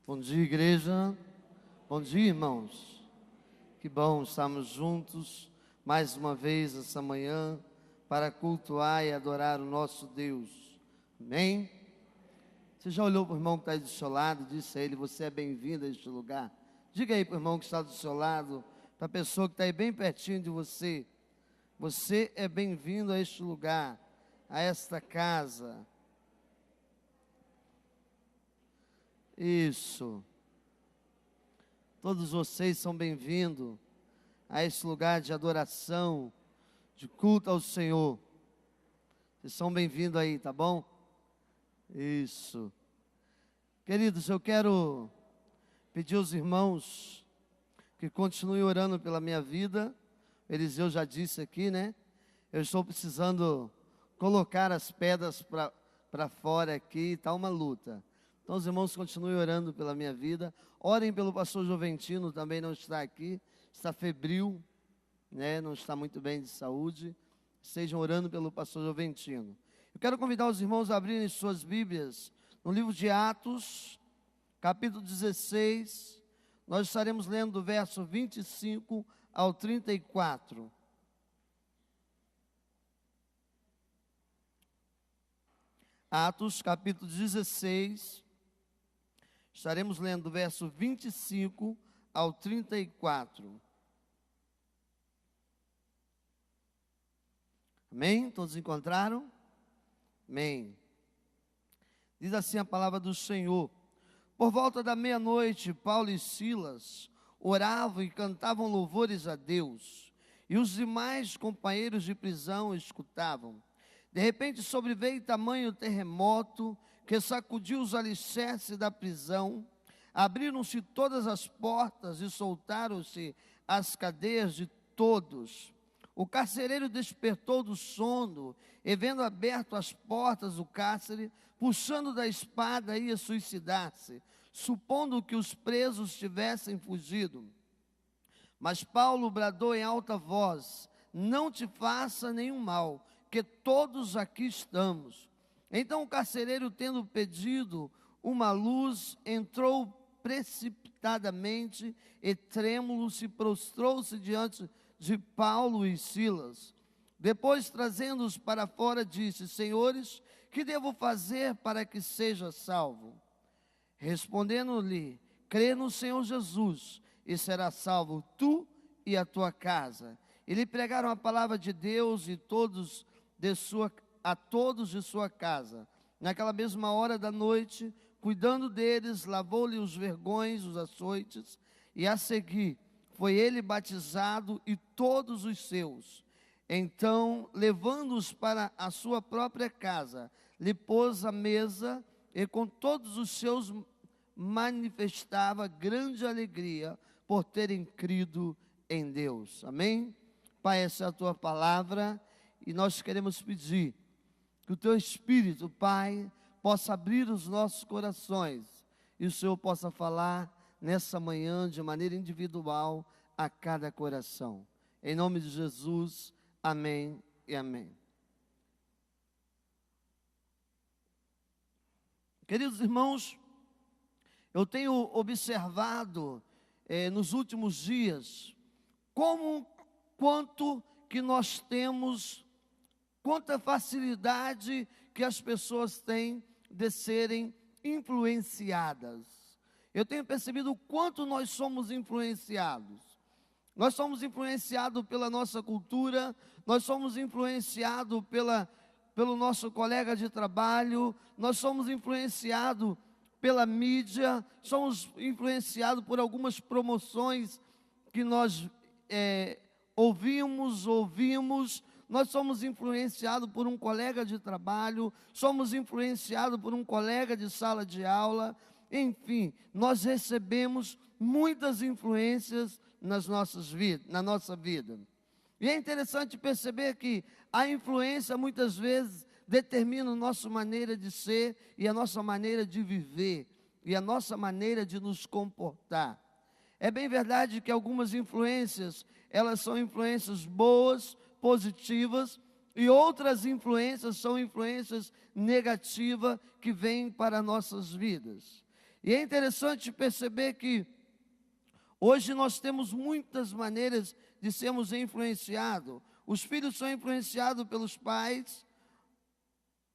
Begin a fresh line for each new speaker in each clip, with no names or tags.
Bom dia, igreja. Bom dia, irmãos. Que bom estarmos juntos mais uma vez essa manhã para cultuar e adorar o nosso Deus. Amém? Você já olhou para o irmão que está aí do seu lado e disse a ele: você é bem-vindo a este lugar? Diga aí para o irmão que está do seu lado, para a pessoa que está aí bem pertinho de você: você é bem-vindo a este lugar, a esta casa. Isso. Todos vocês são bem-vindos a esse lugar de adoração, de culto ao Senhor. Vocês são bem-vindos aí, tá bom? Isso. Queridos, eu quero pedir aos irmãos que continuem orando pela minha vida. Eliseu já disse aqui, né? Eu estou precisando colocar as pedras para fora aqui, está uma luta. Então os irmãos continuem orando pela minha vida. Orem pelo pastor Joventino, também não está aqui, está febril, né? Não está muito bem de saúde. Estejam orando pelo pastor Joventino. Eu quero convidar os irmãos a abrirem suas Bíblias no livro de Atos, capítulo 16. Nós estaremos lendo do verso 25 ao 34. Atos, capítulo 16. Estaremos lendo do verso 25 ao 34. Amém? Todos encontraram? Amém. Diz assim a palavra do Senhor: por volta da meia-noite, Paulo e Silas oravam e cantavam louvores a Deus, e os demais companheiros de prisão escutavam. De repente sobreveio tamanho terremoto que sacudiu os alicerces da prisão. Abriram-se todas as portas e soltaram-se as cadeias de todos. O carcereiro despertou do sono e, vendo aberto as portas do cárcere, puxando da espada, ia suicidar-se, supondo que os presos tivessem fugido. Mas Paulo bradou em alta voz: não te faça nenhum mal, que todos aqui estamos. Então o carcereiro, tendo pedido uma luz, entrou precipitadamente e trêmulo se prostrou-se diante de Paulo e Silas. Depois, trazendo-os para fora, disse: senhores, que devo fazer para que seja salvo? Respondendo-lhe: crê no Senhor Jesus e será salvo tu e a tua casa. E lhe pregaram a palavra de Deus a todos de sua casa. Naquela mesma hora da noite, cuidando deles, lavou-lhe os vergões, os açoites, e a seguir foi ele batizado e todos os seus. Então, levando-os para a sua própria casa, lhe pôs a mesa e com todos os seus manifestava grande alegria por terem crido em Deus. Amém? Pai, essa é a tua palavra e nós queremos pedir que o teu Espírito, Pai, possa abrir os nossos corações e o Senhor possa falar nessa manhã de maneira individual a cada coração. Em nome de Jesus, amém e amém. Queridos irmãos, eu tenho observado nos últimos dias quanto que nós temos, quanta facilidade que as pessoas têm de serem influenciadas. Eu tenho percebido o quanto nós somos influenciados. Nós somos influenciados pela nossa cultura, nós somos influenciados pelo nosso colega de trabalho, nós somos influenciados pela mídia, somos influenciados por algumas promoções que nós ouvimos, nós somos influenciados por um colega de trabalho, somos influenciados por um colega de sala de aula, enfim, nós recebemos muitas influências na nossa vida. E é interessante perceber que a influência muitas vezes determina a nossa maneira de ser e a nossa maneira de viver e a nossa maneira de nos comportar. É bem verdade que algumas influências, elas são influências boas, positivas, e outras influências são influências negativas que vêm para nossas vidas. E é interessante perceber que hoje nós temos muitas maneiras de sermos influenciados. Os filhos são influenciados pelos pais,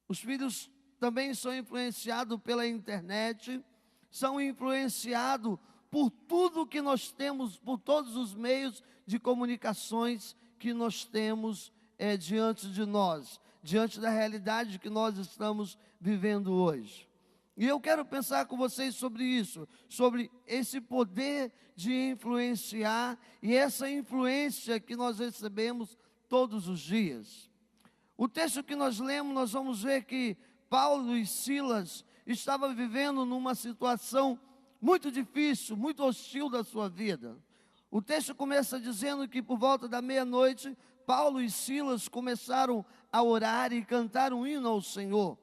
os filhos também são influenciados pela internet, são influenciados por tudo que nós temos, por todos os meios de comunicações que nós temos diante de nós, diante da realidade que nós estamos vivendo hoje. E eu quero pensar com vocês sobre isso, sobre esse poder de influenciar e essa influência que nós recebemos todos os dias. O texto que nós lemos, nós vamos ver que Paulo e Silas estavam vivendo numa situação muito difícil, muito hostil da sua vida. O texto começa dizendo que por volta da meia-noite, Paulo e Silas começaram a orar e cantar um hino ao Senhor.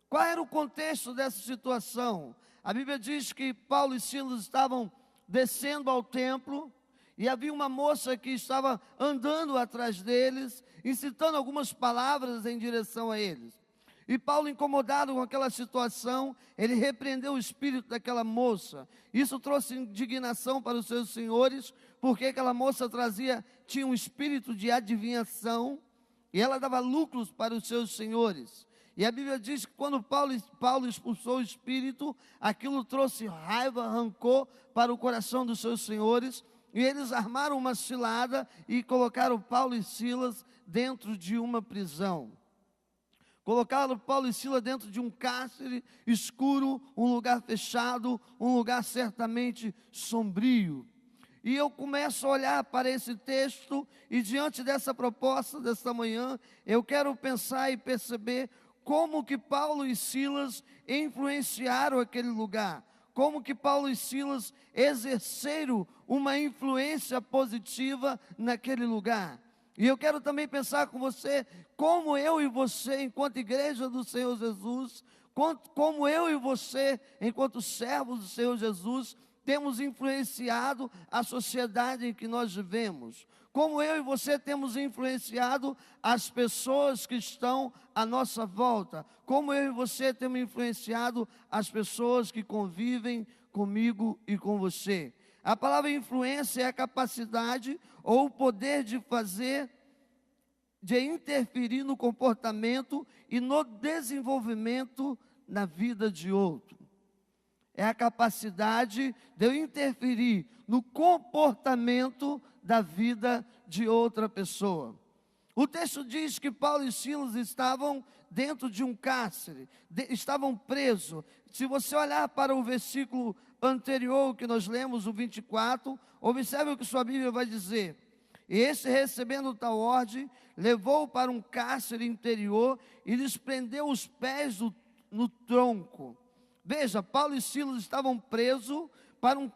Qual era o contexto dessa situação? A Bíblia diz que Paulo e Silas estavam descendo ao templo e havia uma moça que estava andando atrás deles, incitando algumas palavras em direção a eles. E Paulo, incomodado com aquela situação, ele repreendeu o espírito daquela moça. Isso trouxe indignação para os seus senhores, porque aquela moça tinha um espírito de adivinhação, e ela dava lucros para os seus senhores. E a Bíblia diz que quando Paulo expulsou o espírito, aquilo trouxe raiva, rancor para o coração dos seus senhores, e eles armaram uma cilada e colocaram Paulo e Silas dentro de uma prisão. Colocaram Paulo e Silas dentro de um cárcere escuro, um lugar fechado, um lugar certamente sombrio. E eu começo a olhar para esse texto, e diante dessa proposta desta manhã, eu quero pensar e perceber como que Paulo e Silas influenciaram aquele lugar, como que Paulo e Silas exerceram uma influência positiva naquele lugar. E eu quero também pensar com você, como eu e você, enquanto igreja do Senhor Jesus, como eu e você, enquanto servos do Senhor Jesus, temos influenciado a sociedade em que nós vivemos. Como eu e você temos influenciado as pessoas que estão à nossa volta. Como eu e você temos influenciado as pessoas que convivem comigo e com você. A palavra influência é a capacidade ou o poder de interferir no comportamento e no desenvolvimento na vida de outro. É a capacidade de eu interferir no comportamento da vida de outra pessoa. O texto diz que Paulo e Silas estavam dentro de um cárcere, estavam presos. Se você olhar para o versículo anterior que nós lemos, o 24, observe o que sua Bíblia vai dizer. E esse, recebendo tal ordem, levou-o para um cárcere interior e lhes prendeu os pés no tronco. Veja, Paulo e Silas estavam presos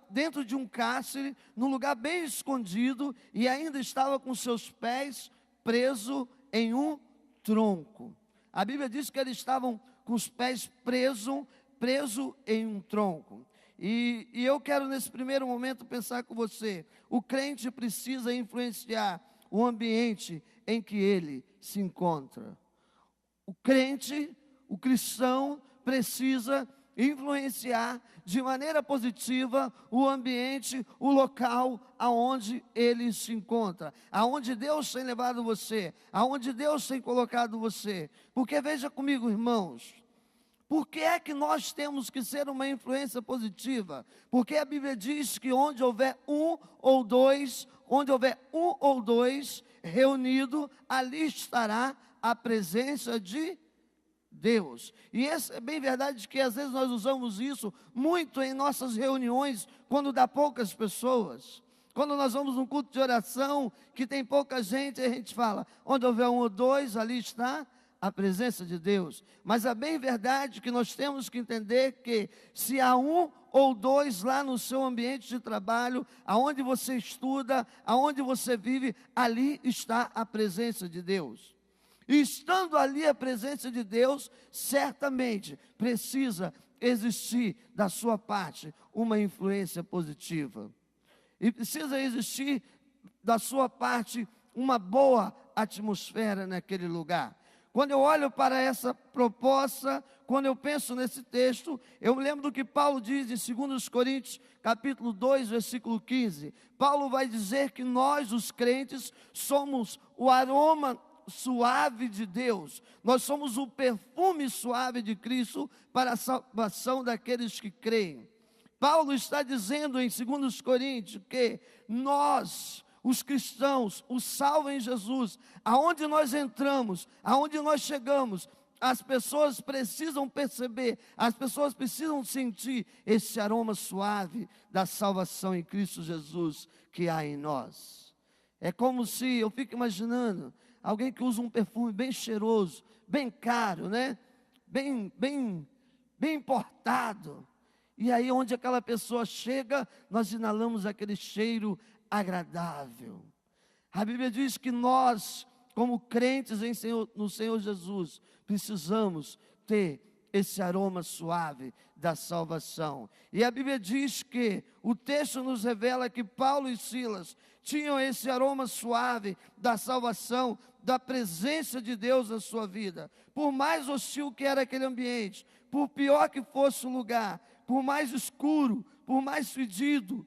dentro de um cárcere, num lugar bem escondido, e ainda estava com seus pés presos em um tronco. A Bíblia diz que eles estavam com os pés presos em um tronco. E eu quero nesse primeiro momento pensar com você, o crente precisa influenciar o ambiente em que ele se encontra. O crente, o cristão, precisa influenciar de maneira positiva o ambiente, o local aonde ele se encontra, aonde Deus tem levado você, aonde Deus tem colocado você. Porque veja comigo, irmãos, por que é que nós temos que ser uma influência positiva? Porque a Bíblia diz que onde houver um ou dois reunidos, ali estará a presença de Deus. E é bem verdade que às vezes nós usamos isso muito em nossas reuniões, quando dá poucas pessoas. Quando nós vamos num culto de oração, que tem pouca gente, a gente fala, onde houver um ou dois, ali está a presença de Deus. Mas é bem verdade que nós temos que entender que se há um ou dois lá no seu ambiente de trabalho, aonde você estuda, aonde você vive, ali está a presença de Deus. E estando ali a presença de Deus, certamente precisa existir da sua parte uma influência positiva. E precisa existir da sua parte uma boa atmosfera naquele lugar. Quando eu olho para essa proposta, quando eu penso nesse texto, eu me lembro do que Paulo diz em 2 Coríntios, capítulo 2, versículo 15. Paulo vai dizer que nós, os crentes, somos o aroma suave de Deus. Nós somos o perfume suave de Cristo para a salvação daqueles que creem. Paulo está dizendo em 2 Coríntios que nós, os cristãos, os salvos em Jesus, aonde nós entramos, aonde nós chegamos, as pessoas precisam perceber, as pessoas precisam sentir esse aroma suave da salvação em Cristo Jesus que há em nós. É como se, eu fico imaginando, alguém que usa um perfume bem cheiroso, bem caro, né? Bem importado. E aí onde aquela pessoa chega, nós inalamos aquele cheiro agradável. A Bíblia diz que nós, como crentes no Senhor Jesus, precisamos ter esse aroma suave da salvação. E a Bíblia diz que o texto nos revela que Paulo e Silas tinham esse aroma suave da salvação, da presença de Deus na sua vida. Por mais hostil que era aquele ambiente, por pior que fosse o lugar, por mais escuro, por mais fedido,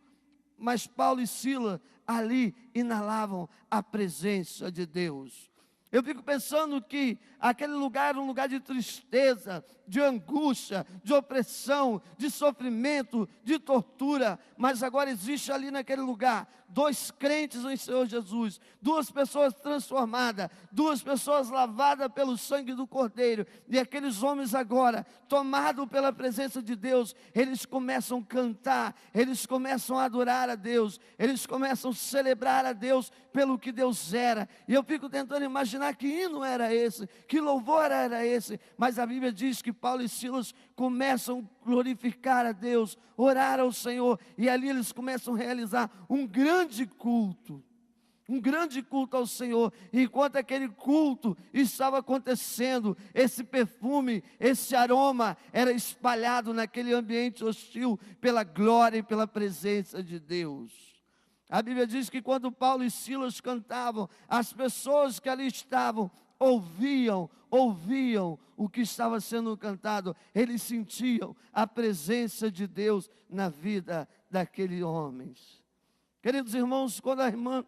mas Paulo e Silas ali inalavam a presença de Deus. Eu fico pensando que aquele lugar era um lugar de tristeza, de angústia, de opressão, de sofrimento, de tortura, mas agora existe ali naquele lugar 2 crentes em Senhor Jesus, 2 pessoas transformadas, 2 pessoas lavadas pelo sangue do Cordeiro, e aqueles homens agora, tomados pela presença de Deus, eles começam a cantar, eles começam a adorar a Deus, eles começam a celebrar a Deus pelo que Deus era. E eu fico tentando imaginar que hino era esse, que louvor era esse, mas a Bíblia diz que Paulo e Silas começam a glorificar a Deus, orar ao Senhor, e ali eles começam a realizar um grande culto ao Senhor. E enquanto aquele culto estava acontecendo, esse perfume, esse aroma era espalhado naquele ambiente hostil pela glória e pela presença de Deus. A Bíblia diz que quando Paulo e Silas cantavam, as pessoas que ali estavam ouviam o que estava sendo cantado, eles sentiam a presença de Deus na vida daqueles homens. Queridos irmãos, quando a irmã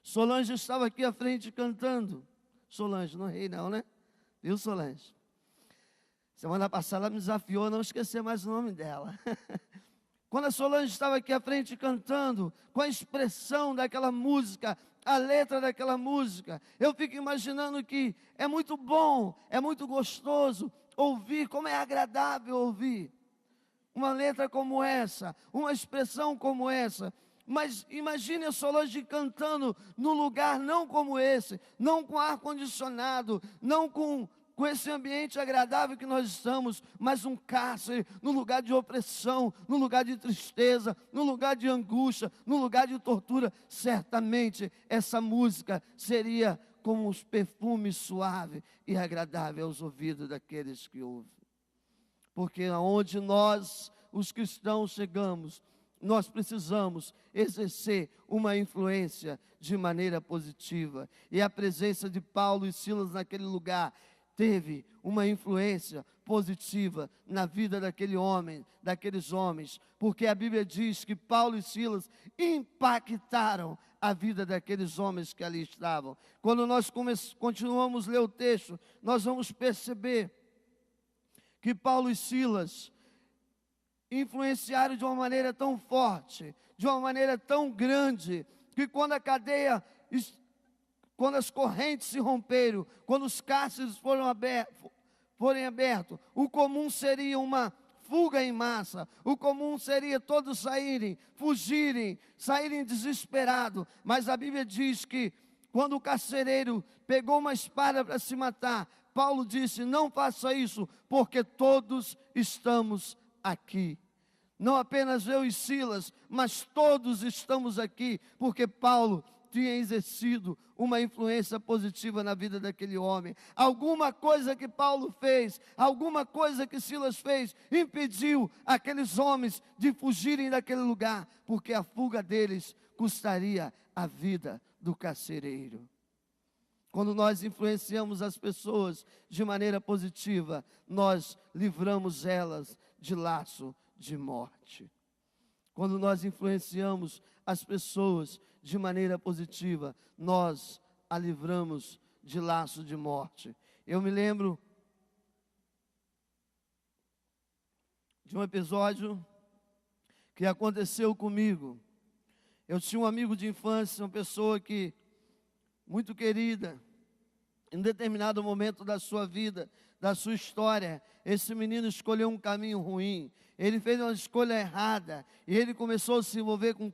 Solange estava aqui à frente cantando, Solange, não errei não, né? Viu, Solange? Semana passada ela me desafiou a não esquecer mais o nome dela. Quando a Solange estava aqui à frente cantando, com a expressão daquela música, a letra daquela música, eu fico imaginando que é muito bom, é muito gostoso ouvir, como é agradável ouvir uma letra como essa, uma expressão como essa. Mas imagine a Solange cantando num lugar não como esse, não com ar-condicionado, não com esse ambiente agradável que nós estamos, mas um cárcere, num lugar de opressão, num lugar de tristeza, num lugar de angústia, num lugar de tortura. Certamente essa música seria como um perfume suave e agradável aos ouvidos daqueles que ouvem. Porque aonde nós, os cristãos, chegamos, nós precisamos exercer uma influência de maneira positiva. E a presença de Paulo e Silas naquele lugar teve uma influência positiva na vida daqueles homens, porque a Bíblia diz que Paulo e Silas impactaram a vida daqueles homens que ali estavam. Quando nós continuamos a ler o texto, nós vamos perceber que Paulo e Silas influenciaram de uma maneira tão forte, de uma maneira tão grande, que quando as correntes se romperam, quando os cárceres forem abertos, o comum seria uma fuga em massa, o comum seria todos fugirem, saírem desesperados. Mas a Bíblia diz que quando o carcereiro pegou uma espada para se matar, Paulo disse: não faça isso, porque todos estamos aqui. Não apenas eu e Silas, mas todos estamos aqui, porque Paulo tinha exercido uma influência positiva na vida daquele homem. Alguma coisa que Paulo fez, alguma coisa que Silas fez, impediu aqueles homens de fugirem daquele lugar, porque a fuga deles custaria a vida do carcereiro. Quando nós influenciamos as pessoas de maneira positiva, nós livramos elas de laço de morte. Quando nós influenciamos as pessoas de maneira positiva, nós a livramos de laço de morte. Eu me lembro de um episódio que aconteceu comigo. Eu tinha um amigo de infância, uma pessoa que muito querida. Em determinado momento da sua vida, da sua história, esse menino escolheu um caminho ruim. Ele fez uma escolha errada e ele começou a se envolver com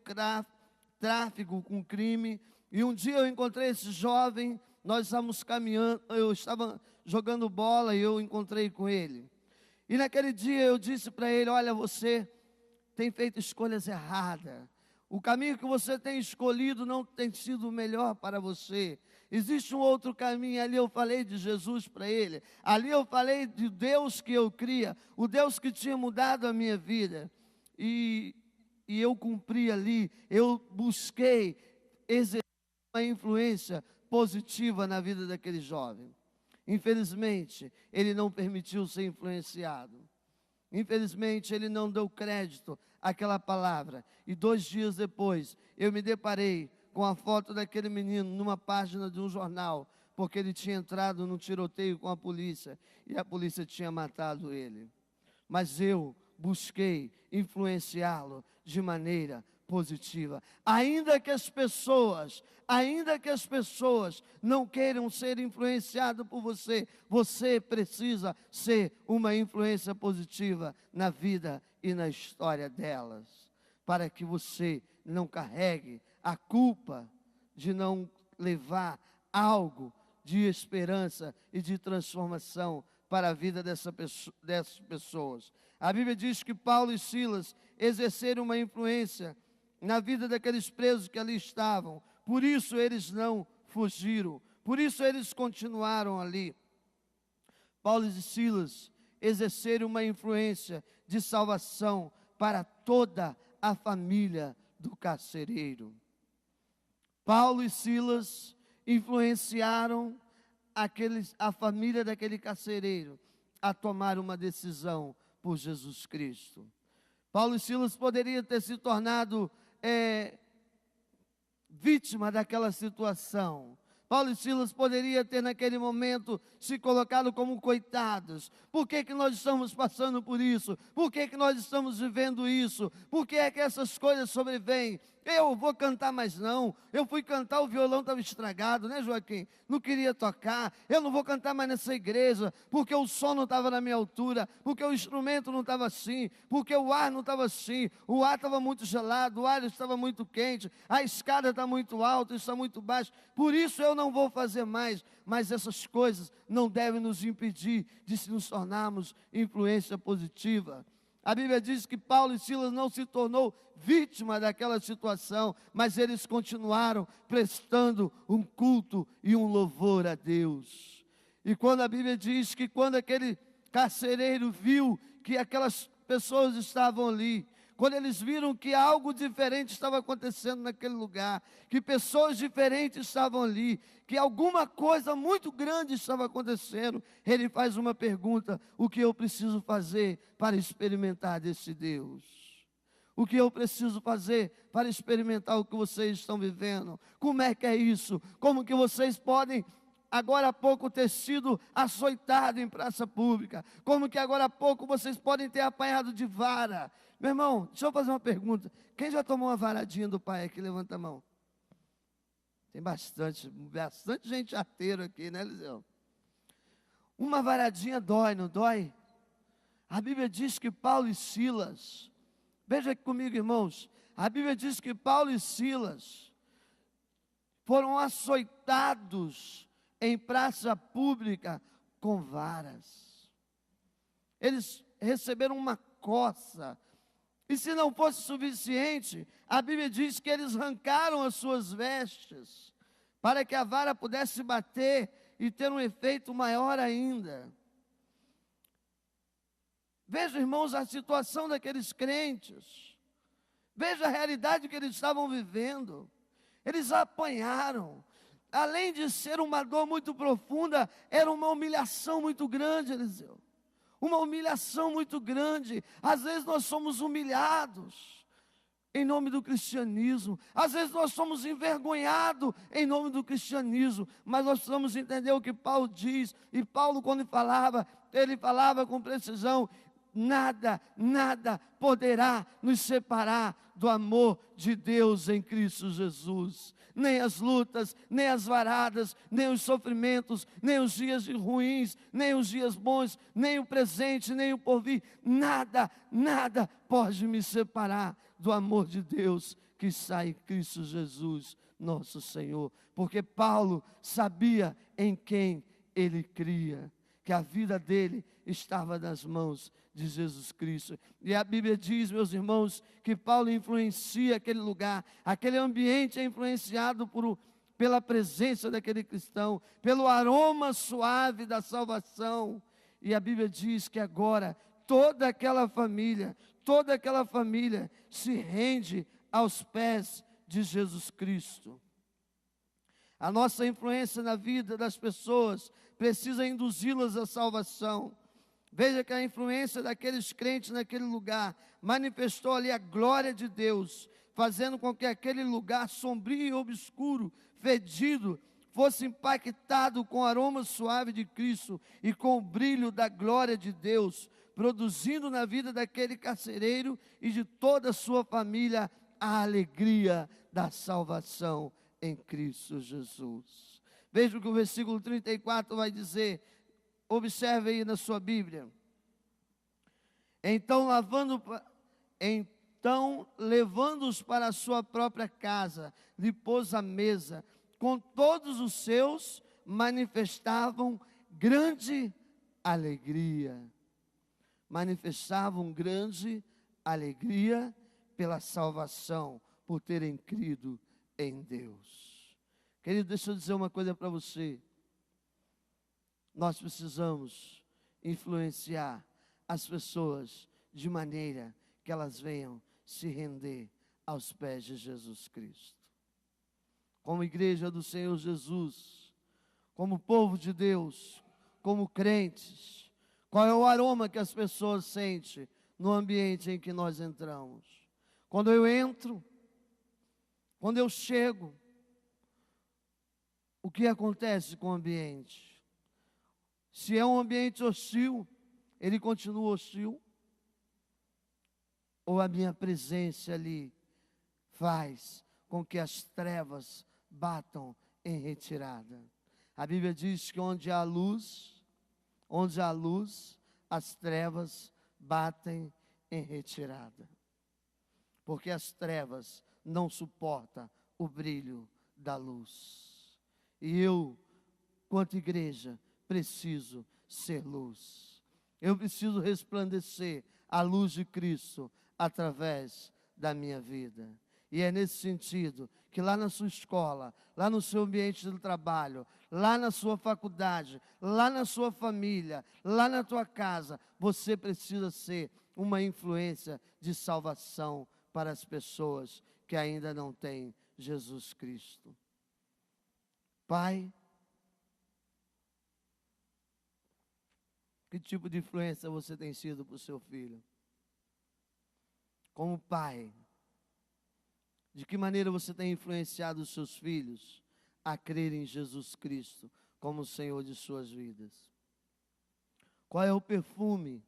tráfico, com crime. E um dia eu encontrei esse jovem, nós estávamos caminhando, eu estava jogando bola e eu encontrei com ele. E naquele dia eu disse para ele: olha, você tem feito escolhas erradas. O caminho que você tem escolhido não tem sido o melhor para você. Existe um outro caminho. Ali eu falei de Jesus para ele. Ali eu falei de Deus que eu cria, o Deus que tinha mudado a minha vida. E eu cumpri ali, eu busquei exercer uma influência positiva na vida daquele jovem. Infelizmente, ele não permitiu ser influenciado. Infelizmente, ele não deu crédito àquela palavra. E 2 dias depois, eu me deparei com a foto daquele menino numa página de um jornal, porque ele tinha entrado num tiroteio com a polícia e a polícia tinha matado ele. Mas eu busquei influenciá-lo de maneira positiva. Ainda que as pessoas não queiram ser influenciadas por você, você precisa ser uma influência positiva na vida e na história delas, para que você não carregue a culpa de não levar algo de esperança e de transformação para a vida dessas pessoas. A Bíblia diz que Paulo e Silas exerceram uma influência na vida daqueles presos que ali estavam. Por isso eles não fugiram, por isso eles continuaram ali. Paulo e Silas exerceram uma influência de salvação para toda a família do carcereiro. Paulo e Silas influenciaram a família daquele carcereiro a tomar uma decisão por Jesus Cristo. Paulo e Silas poderiam ter se tornado vítima daquela situação. Paulo e Silas poderiam ter naquele momento se colocado como coitados. Por que nós estamos passando por isso? Por que nós estamos vivendo isso? Por que é que essas coisas sobrevêm? Eu vou cantar mais não. Eu fui cantar, o violão estava estragado, né, Joaquim? Não queria tocar. Eu não vou cantar mais nessa igreja, porque o som não estava na minha altura, porque o instrumento não estava assim, porque o ar não estava assim, o ar estava muito gelado, o ar estava muito quente, a escada está muito alta, está muito baixa. Por isso eu não vou fazer mais. Mas essas coisas não devem nos impedir de nos tornarmos influência positiva. A Bíblia diz que Paulo e Silas não se tornou vítima daquela situação, mas eles continuaram prestando um culto e um louvor a Deus. E quando a Bíblia diz que quando aquele carcereiro viu que aquelas pessoas estavam ali, quando eles viram que algo diferente estava acontecendo naquele lugar, que pessoas diferentes estavam ali, que alguma coisa muito grande estava acontecendo, ele faz uma pergunta: o que eu preciso fazer para experimentar desse Deus? O que eu preciso fazer para experimentar o que vocês estão vivendo? Como é que é isso? Como que vocês podem agora há pouco ter sido açoitado em praça pública? Como que agora há pouco vocês podem ter apanhado de vara? Meu irmão, deixa eu fazer uma pergunta. Quem já tomou uma varadinha do pai aqui? Levanta a mão. Tem bastante gente arteiro aqui, né, Eliseu? Uma varadinha dói, não dói? A Bíblia diz que Paulo e Silas, veja aqui comigo, irmãos, a Bíblia diz que Paulo e Silas foram açoitados em praça pública com varas. Eles receberam uma coça. E se não fosse suficiente, a Bíblia diz que eles arrancaram as suas vestes, para que a vara pudesse bater e ter um efeito maior ainda. Veja, irmãos, a situação daqueles crentes. Veja a realidade que eles estavam vivendo. Eles apanharam. além de ser uma dor muito profunda, era uma humilhação muito grande, Eliseu. Uma humilhação muito grande. Às vezes nós somos humilhados em nome do cristianismo. Às vezes nós somos envergonhados em nome do cristianismo. Mas nós precisamos entender o que Paulo diz. E Paulo, quando ele falava com precisão: nada poderá nos separar do amor de Deus em Cristo Jesus. Nem as lutas, nem as varadas, nem os sofrimentos, nem os dias ruins, nem os dias bons, nem o presente, nem o porvir, nada pode me separar do amor de Deus que está em Cristo Jesus, nosso Senhor. Porque Paulo sabia em quem ele cria, que a vida dele estava nas mãos de Jesus Cristo. E a Bíblia diz, meus irmãos, que Paulo influencia aquele lugar, aquele ambiente é influenciado pela presença daquele cristão, pelo aroma suave da salvação. E a Bíblia diz que agora toda aquela família se rende aos pés de Jesus Cristo. A nossa influência na vida das pessoas precisa induzi-las à salvação. Veja que a influência daqueles crentes naquele lugar manifestou ali a glória de Deus, fazendo com que aquele lugar sombrio e obscuro, fedido, fosse impactado com o aroma suave de Cristo e com o brilho da glória de Deus, produzindo na vida daquele carcereiro e de toda a sua família a alegria da salvação em Cristo Jesus. Veja o que o versículo 34 vai dizer. Observe aí na sua Bíblia. Então, levando-os para a sua própria casa, lhe pôs à mesa, com todos os seus, manifestavam grande alegria. Manifestavam grande alegria pela salvação, por terem crido em Deus. Querido, deixa eu dizer uma coisa para você. Nós precisamos influenciar as pessoas de maneira que elas venham se render aos pés de Jesus Cristo. Como igreja do Senhor Jesus, como povo de Deus, como crentes, qual é o aroma que as pessoas sentem no ambiente em que nós entramos? Quando eu entro, quando eu chego, o que acontece com o ambiente? Se é um ambiente hostil, ele continua hostil? Ou a minha presença ali faz com que as trevas batam em retirada? A Bíblia diz que onde há luz, as trevas batem em retirada. Porque as trevas não suportam o brilho da luz. E eu, quanto igreja, preciso ser luz. Eu preciso resplandecer a luz de Cristo através da minha vida. E é nesse sentido que lá na sua escola, lá no seu ambiente de trabalho, lá na sua faculdade, lá na sua família, lá na tua casa, você precisa ser uma influência de salvação para as pessoas que ainda não têm Jesus Cristo. Pai, que tipo de influência você tem sido para o seu filho? Como pai, de que maneira você tem influenciado os seus filhos a crer em Jesus Cristo como o Senhor de suas vidas? Qual é o perfume?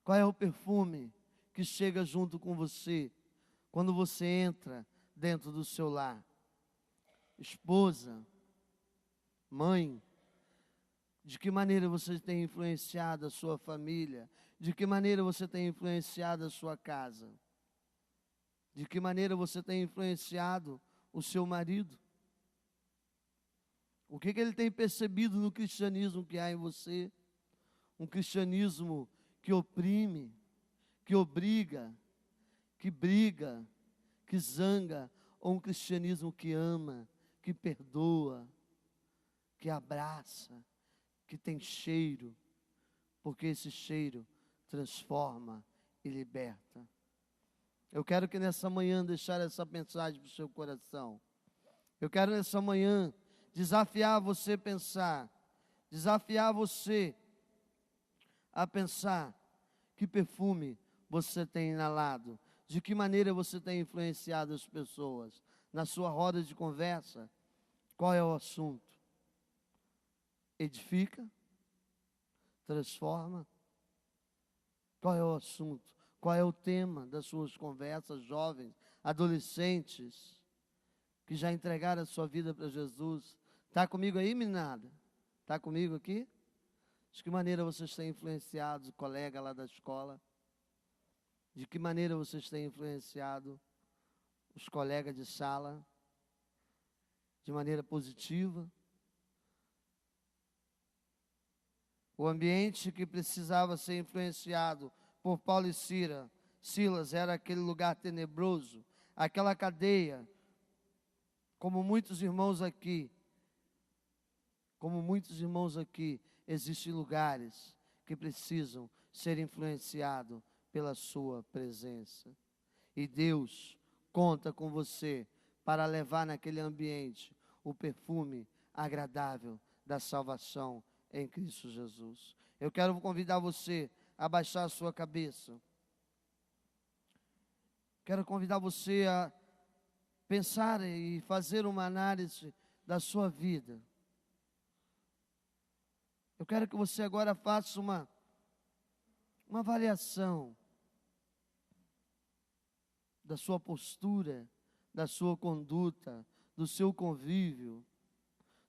Qual é o perfume que chega junto com você quando você entra dentro do seu lar? Esposa, mãe, de que maneira você tem influenciado a sua família? De que maneira você tem influenciado a sua casa? De que maneira você tem influenciado o seu marido? O que ele tem percebido no cristianismo que há em você? Um cristianismo que oprime, que obriga, que briga, que zanga, ou um cristianismo que ama, que perdoa, que abraça, que tem cheiro, porque esse cheiro transforma e liberta. Eu quero que nessa manhã deixar essa mensagem para o seu coração. Eu quero nessa manhã desafiar você a pensar, desafiar você a pensar que perfume você tem inalado, de que maneira você tem influenciado as pessoas. Na sua roda de conversa, qual é o assunto? Edifica? Transforma? Qual é o assunto? Qual é o tema das suas conversas, jovens, adolescentes, que já entregaram a sua vida para Jesus? Está comigo aí, meninada? Está comigo aqui? De que maneira vocês têm influenciado o colega lá da escola? De que maneira vocês têm influenciado os colegas de sala? De maneira positiva? O ambiente que precisava ser influenciado por Paulo e Silas era aquele lugar tenebroso, aquela cadeia, como muitos irmãos aqui, existem lugares que precisam ser influenciados pela sua presença. E Deus conta com você para levar naquele ambiente o perfume agradável da salvação em Cristo Jesus. Eu quero convidar você a baixar a sua cabeça. Quero convidar você a pensar e fazer uma análise da sua vida. Eu quero que você agora faça uma avaliação da sua postura, da sua conduta, do seu convívio,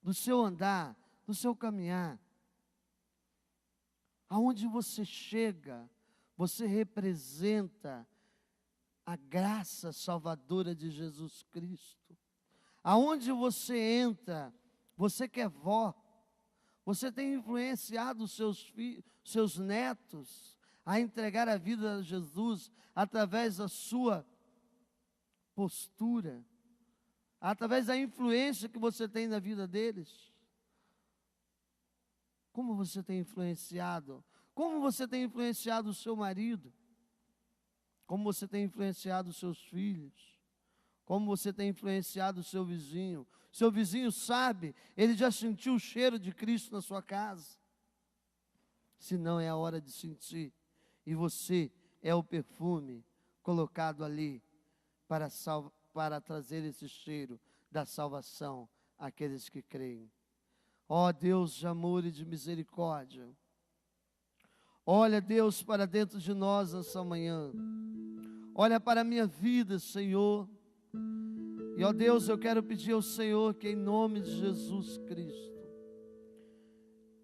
do seu andar, do seu caminhar. Aonde você chega, você representa a graça salvadora de Jesus Cristo. Aonde você entra, você que é vó, você tem influenciado os seus netos a entregar a vida a Jesus através da sua postura, através da influência que você tem na vida deles. Como você tem influenciado? Como você tem influenciado o seu marido? Como você tem influenciado os seus filhos? Como você tem influenciado o seu vizinho? Seu vizinho sabe, ele já sentiu o cheiro de Cristo na sua casa. Se não, é a hora de sentir. E você é o perfume colocado ali para trazer esse cheiro da salvação àqueles que creem. Ó Deus de amor e de misericórdia, olha, Deus, para dentro de nós nessa manhã. Olha para a minha vida, Senhor. E, ó Deus, eu quero pedir ao Senhor que em nome de Jesus Cristo,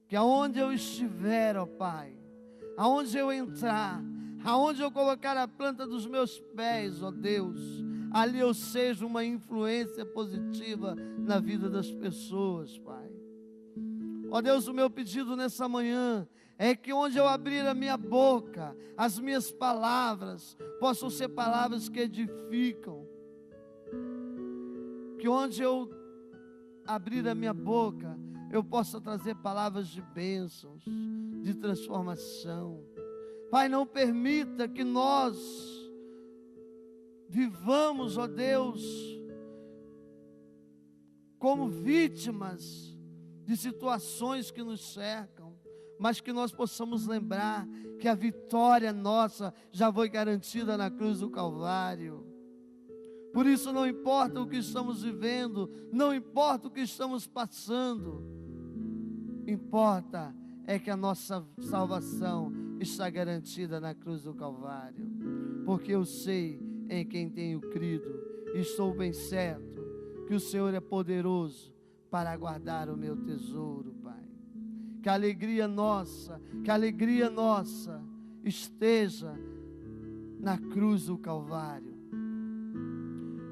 que aonde eu estiver, ó Pai, aonde eu entrar, aonde eu colocar a planta dos meus pés, ó Deus, ali eu seja uma influência positiva na vida das pessoas, Pai. Ó Deus, o meu pedido nessa manhã é que onde eu abrir a minha boca, as minhas palavras possam ser palavras que edificam. Que onde eu abrir a minha boca, eu possa trazer palavras de bênçãos, de transformação. Pai, não permita que nós vivamos, ó Deus, como vítimas de situações que nos cercam, mas que nós possamos lembrar que a vitória nossa já foi garantida na cruz do Calvário. Por isso não importa o que estamos vivendo, não importa o que estamos passando, importa é que a nossa salvação está garantida na cruz do Calvário, porque eu sei em quem tenho crido, e estou bem certo que o Senhor é poderoso para guardar o meu tesouro, Pai. Que a alegria nossa esteja na cruz do Calvário.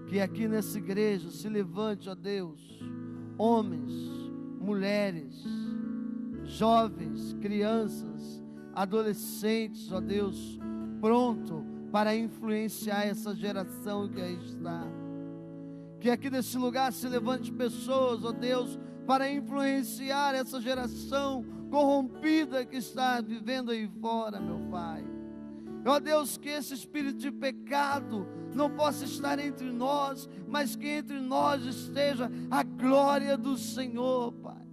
Que aqui nessa igreja se levante, ó Deus, homens, mulheres, jovens, crianças, adolescentes, ó Deus, pronto para influenciar essa geração que aí está. Que aqui nesse lugar se levante pessoas, ó Deus, para influenciar essa geração corrompida que está vivendo aí fora, meu Pai. Ó Deus, que esse espírito de pecado não possa estar entre nós, mas que entre nós esteja a glória do Senhor, Pai.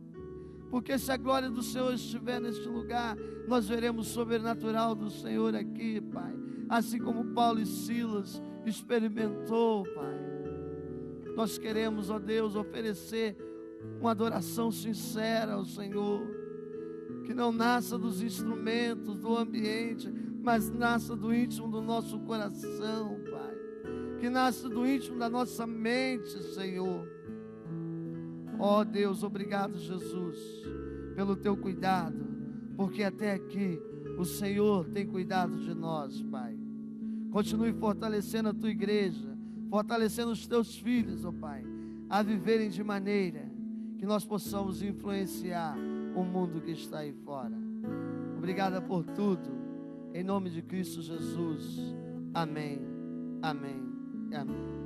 Porque se a glória do Senhor estiver neste lugar, nós veremos o sobrenatural do Senhor aqui, Pai. Assim como Paulo e Silas experimentou, Pai. Nós queremos, ó Deus, oferecer uma adoração sincera ao Senhor, que não nasça dos instrumentos, do ambiente, mas nasça do íntimo do nosso coração, Pai. Que nasça do íntimo da nossa mente, Senhor. Ó Deus, obrigado, Jesus, pelo teu cuidado, porque até aqui o Senhor tem cuidado de nós, Pai. Continue fortalecendo a tua igreja, fortalecendo os teus filhos, ó Pai, a viverem de maneira que nós possamos influenciar o mundo que está aí fora. Obrigada por tudo, em nome de Cristo Jesus. Amém, amém e amém.